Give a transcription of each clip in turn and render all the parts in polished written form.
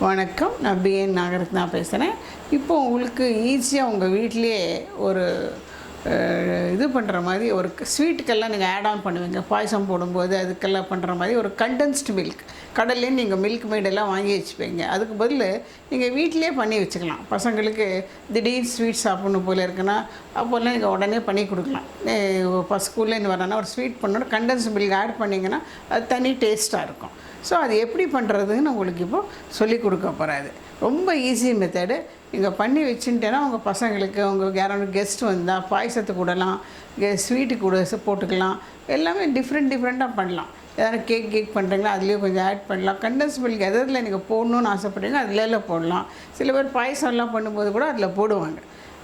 வணக்கம். நான் பிஎன் நாகரத்னா பேசுகிறேன். இப்போ உங்களுக்கு ஈஸியாக உங்கள் வீட்டிலேயே ஒரு இது பண்ணுற மாதிரி ஒரு ஸ்வீட்டுக்கெல்லாம் நீங்கள் ஆட் ஆன் பண்ணுவீங்க. பாயசம் போடும்போது அதுக்கெல்லாம் பண்ணுற மாதிரி ஒரு கண்டென்ஸ்டு மில்க் கடல்லே நீங்கள் மில்க் மேடெல்லாம் வாங்கி வச்சுப்பீங்க. அதுக்கு பதில் நீங்கள் வீட்டிலே பண்ணி வச்சுக்கலாம். பசங்களுக்கு திடீர்னு ஸ்வீட் சாப்பிட்ணும் போல் இருக்குன்னா அப்போல்லாம் நீங்கள் உடனே பண்ணி கொடுக்கலாம். இப்போ ஸ்கூல்லேருந்து வரேன்னா ஒரு ஸ்வீட் பண்ணணும், கண்டென்ஸ்டு மில்க் ஆட் பண்ணிங்கன்னா அது தனி டேஸ்ட்டாக இருக்கும். ஸோ அது எப்படி பண்ணுறதுன்னு உங்களுக்கு இப்போது சொல்லிக் கொடுக்க போகிறாது. ரொம்ப ஈஸி மெத்தடு. நீங்கள் பண்ணி வச்சுட்டேன்னா உங்கள் பசங்களுக்கு உங்கள் யாராவது கெஸ்ட் வந்தால் பாயசத்து கூடலாம், ஸ்வீட்டு கூட போட்டுக்கலாம். எல்லாமே டிஃப்ரெண்ட்டாக பண்ணலாம். எதனா கேக் பண்ணுறீங்களா அதுலேயும் கொஞ்சம் ஆட் பண்ணலாம். கண்டென்ஸ் மில்க் எதில் நீங்கள் போடணுன்னு ஆசைப்பட்றீங்க அதில் போடலாம். சில பேர் பாயசம்லாம் பண்ணும்போது கூட அதில் போடுவாங்க.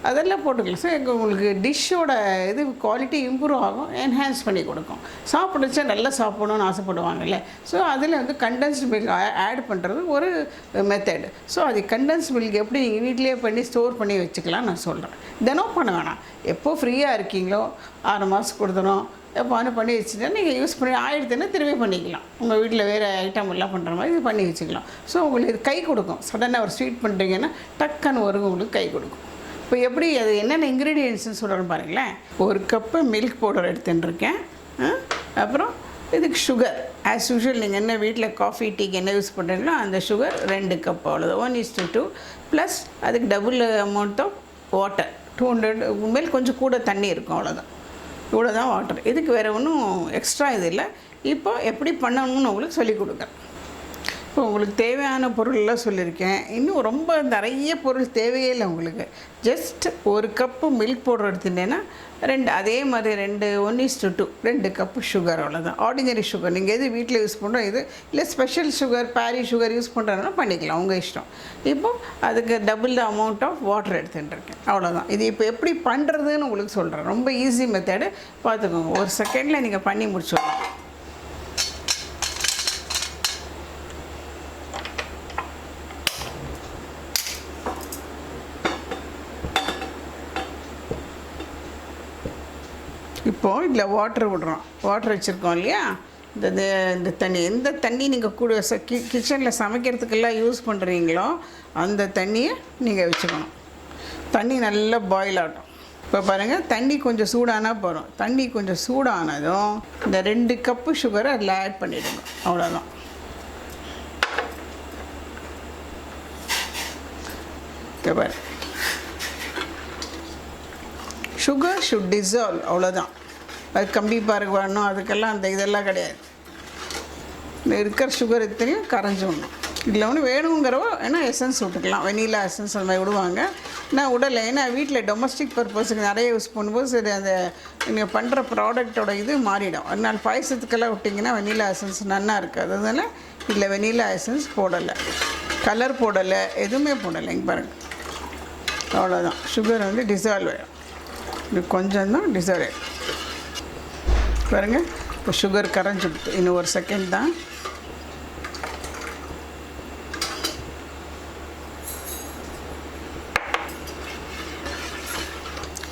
அதெல்லாம் போட்டுக்கலாம். ஸோ உங்களுக்கு டிஷ்ஷோட இது குவாலிட்டி இம்ப்ரூவ் ஆகும், என்ஹான்ஸ் பண்ணி கொடுக்கும். சாப்பிடுச்சா நல்லா சாப்பிடணுன்னு ஆசைப்படுவாங்கல்ல. ஸோ அதில் கண்டென்ஸ்டு மில்க் ஆட் பண்ணுறது ஒரு மெத்தட். ஸோ அது கண்டென்ஸ்டு மில்க் எப்படி நீங்கள் வீட்டிலே பண்ணி ஸ்டோர் பண்ணி வச்சுக்கலாம் நான் சொல்கிறேன். தினம் பண்ண வேணாம். எப்போ ஃப்ரீயாக இருக்கீங்களோ 6 மாதத்துக்கு கொடுத்துரும் எப்போ பண்ணி வச்சுட்டா நீங்கள் யூஸ் பண்ணி ஆயிடுத்துன்னா திரும்பி பண்ணிக்கலாம். உங்கள் வீட்டில் வேறு ஐட்டம் எல்லாம் பண்ணுற மாதிரி இது பண்ணி வச்சுக்கலாம். ஸோ உங்களுக்கு இது கை கொடுக்கும். சடனாக ஒரு ஸ்வீட் பண்ணுறீங்கன்னா டக்குன்னு உங்களுக்கு கை கொடுக்கும். இப்போ எப்படி அது என்னென்ன இன்க்ரீடியன்ட்ஸ்னு சொல்கிறேன்னு பாருங்களேன். 1 கப்பு மில்க் பவுடர் எடுத்துட்டுருக்கேன். அப்புறம் இதுக்கு சுகர் ஆஸ் யூஷுவல் நீங்கள் என்ன வீட்டில் காஃபி டீக்கு என்ன யூஸ் பண்ணுறீங்களோ அந்த சுகர் 2 கப் அவ்வளோதான். 1:2 ப்ளஸ் அதுக்கு டபுள் அமௌண்ட் ஆஃப் வாட்டர் 200 மேல் கொஞ்சம் கூட தண்ணி இருக்கும். அவ்வளோதான், இவ்வளோ தான் வாட்டர். இதுக்கு வேறு ஒன்றும் எக்ஸ்ட்ரா இது இல்லை. இப்போ எப்படி பண்ணணும்னு உங்களுக்கு சொல்லிக் கொடுக்குறேன். இப்போ உங்களுக்கு தேவையான பொருளெல்லாம் சொல்லியிருக்கேன். இன்னும் ரொம்ப நிறைய பொருள் தேவையே இல்லை உங்களுக்கு. ஜஸ்ட் 1 கப்பு மில்க் பவுடர் எடுத்துட்டேன்னா அதே மாதிரி 1:2 2 கப்பு சுகர் அவ்வளோதான். ஆர்டினரி சுகர் நீங்கள் எது வீட்டில் யூஸ் பண்ணுறோம் இது இல்லை special sugar berry sugar use பண்ணுறதுனா பண்ணிக்கலாம், உங்கள் இஷ்டம். இப்போது அதுக்கு double the amount of water எடுத்துட்டுருக்கேன். அவ்வளோதான். இது இப்போ எப்படி பண்ணுறதுன்னு உங்களுக்கு சொல்கிறேன். ரொம்ப ஈஸி மெத்தடு. பார்த்துக்கோங்க, 1 செகண்டில் நீங்கள் பண்ணி முடிச்சுடலாம். இப்போது இதில் வாட்டர் விடுறோம். வாட்டர் வச்சுருக்கோம் இல்லையா, இந்த தண்ணி எந்த தண்ணி நீங்கள் கூட கிச்சனில் சமைக்கிறதுக்கெல்லாம் யூஸ் பண்ணுறீங்களோ அந்த தண்ணியை நீங்கள் வச்சுக்கணும். தண்ணி நல்லா பாயில் ஆகட்டும். இப்போ பாருங்கள், தண்ணி கொஞ்சம் சூடானால் போகிறோம். தண்ணி கொஞ்சம் சூடானதும் இந்த 2 கப்பு சுகரை அதில் ஆட் பண்ணிவிடுங்க. அவ்வளோதான். பாரு, சுகர் ஷுட் டிசால்வ். அவ்வளோதான். அது கம்பி பாருக்கு வரணும் அதுக்கெல்லாம் அந்த இதெல்லாம் கிடையாது. இந்த இருக்கிற சுகர் இத்தனையும் கரைஞ்சிடணும். இதில் ஒன்று வேணுங்கிறவோ ஏன்னா எசன்ஸ் விட்டுக்கலாம். வெனிலா எசன்ஸ் அந்த மாதிரி விடுவாங்க. நான் விடலை. ஏன்னா வீட்டில் டொமஸ்டிக் பர்பஸுக்கு நிறைய யூஸ் பண்ணும்போது சரி அந்த நீங்கள் பண்ணுற ப்ராடக்டோட இது மாறிடும். அதனால் பாயசத்துக்கெல்லாம் விட்டிங்கன்னா வெனிலா எசன்ஸ் நல்லா இருக்காது. அதனால் இதில் வெனிலா எசன்ஸ் போடலை, கலர் போடலை, எதுவுமே போடலை. இங்கே பாருங்கள், அவ்வளோதான். சுகர் டிசால்வ் ஆகிடும். இது கொஞ்சம் தான் டிசால்வ் ஆகிடும். பாருங்கள், இப்போ சுகர் கரைஞ்சிடுது. இன்னும் 1 செகண்ட் தான்.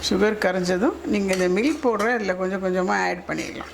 சுகர் கரைஞ்சதும் நீங்கள் இந்த மில்க் பவுடரை அதில் கொஞ்சம் கொஞ்சமாக ஆட் பண்ணிடலாம்.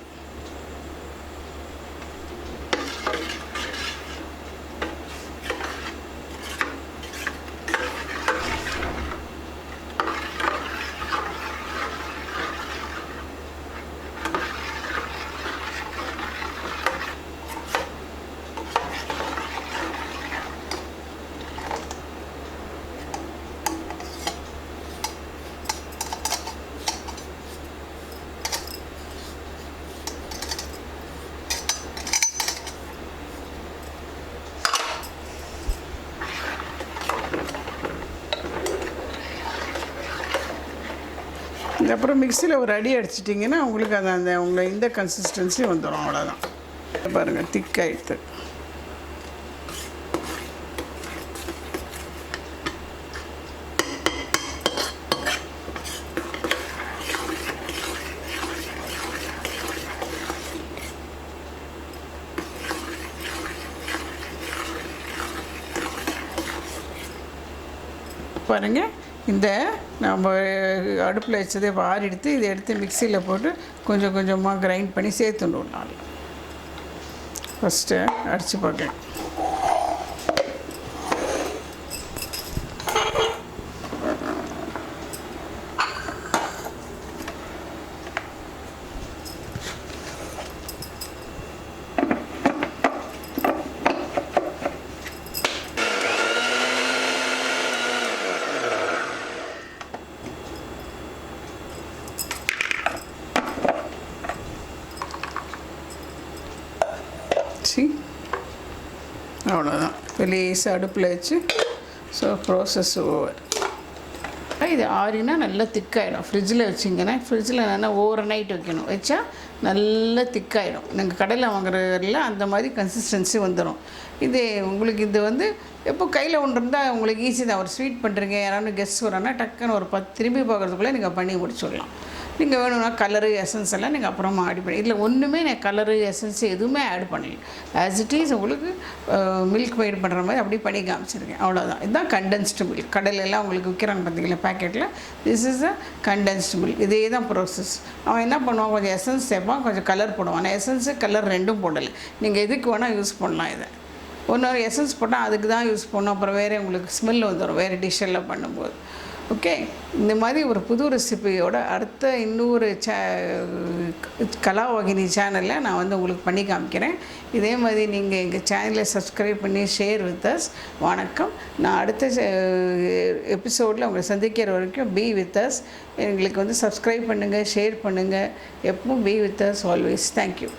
அப்புறம் மிக்சியில் ஒரு அடி அடிச்சிட்டிங்கன்னா உங்களுக்கு அது உங்களை இந்த கன்சிஸ்டன்சி வந்துடும். அவ்வளோதான். பாருங்கள், திக்காயிடுது. பாருங்கள், இந்த நம்ம அடுப்பில் வச்சதே ஆறிடுத்து. இதை எடுத்து மிக்சியில் போட்டு கொஞ்சம் கொஞ்சமாக கிரைண்ட் பண்ணி சேர்த்துடணும். நல்லா. ஃபஸ்ட்டு அடித்து பார்க்கலாம். லேசாக அடுப்பில் வச்சு. So process over. இது ஆறினா நல்லா திக்காயிடும். ஃப்ரிட்ஜில் வச்சிங்கன்னா ஃப்ரிட்ஜில் நல்லா ஓவர் நைட் வைக்கணும். வச்சா நல்லா திக்காயிடும். நீங்கள் கடையில் வாங்குறதுல அந்த மாதிரி கன்சிஸ்டன்சி வந்துடும். இது உங்களுக்கு இது வந்து எப்போ கையில் ஒன்று இருந்தால் உங்களுக்கு ஈஸி தான். ஒரு ஸ்வீட் பண்ணுறீங்க, யாராவது கெஸ்ட் வராங்கன்னா டக்குன்னு ஒரு 10 திரும்பி பார்க்குறதுக்குள்ளே நீங்கள் பண்ணி முடிச்சுடலாம். நீங்கள் வேணும்னா கலரு எசன்ஸ் எல்லாம் நீங்கள் அப்புறமா ஆட் பண்ணி, இதில் ஒன்றுமே நான் கலரு எசன்ஸ் எதுவுமே ஆட் பண்ணல. ஆஸ் இட் இஸ் உங்களுக்கு மில்க் மெய்ட் பண்ணுற மாதிரி அப்படி பண்ணி காமிச்சிருக்கேன். அவ்வளோதான். இதுதான் கண்டென்ஸ்டு மில்க். கடையிலெல்லாம் உங்களுக்கு விற்கிறாங்க பார்த்தீங்களா பேக்கெட்டில். This is a condensed milk. இதே தான் ப்ராசஸ். அவன் என்ன பண்ணுவான், கொஞ்சம் எசன்ஸ் சேர்ப்பான், கொஞ்சம் கலர் போடுவான். ஆனால் எசன்ஸு கலர் ரெண்டும் போடலை. நீங்கள் எதுக்கு வேணால் யூஸ் பண்ணலாம். இதை ஒன்று எசன்ஸ் போட்டால் அதுக்கு தான் யூஸ் பண்ணணும். அப்புறம் வேறு உங்களுக்கு ஸ்மெல் வந்துடும் வேறு டிஷ்ஷெல்லாம் பண்ணும்போது. ஓகே, இந்த மாதிரி ஒரு புது ரெசிபியோட அடுத்த இன்னொரு கலாவாகினி சேனலில் நான் வந்து உங்களுக்கு பண்ணி காமிக்கிறேன். இதே மாதிரி நீங்கள் எங்கள் சேனலை சப்ஸ்கிரைப் பண்ணி ஷேர் வித் அஸ். வணக்கம். நான் அடுத்த எபிசோடில் உங்களை சந்திக்கிற வரைக்கும் பி வித் அஸ். எங்களுக்கு வந்து சப்ஸ்கிரைப் பண்ணுங்கள், ஷேர் பண்ணுங்கள். எப்பவும் be with us always. Thank you.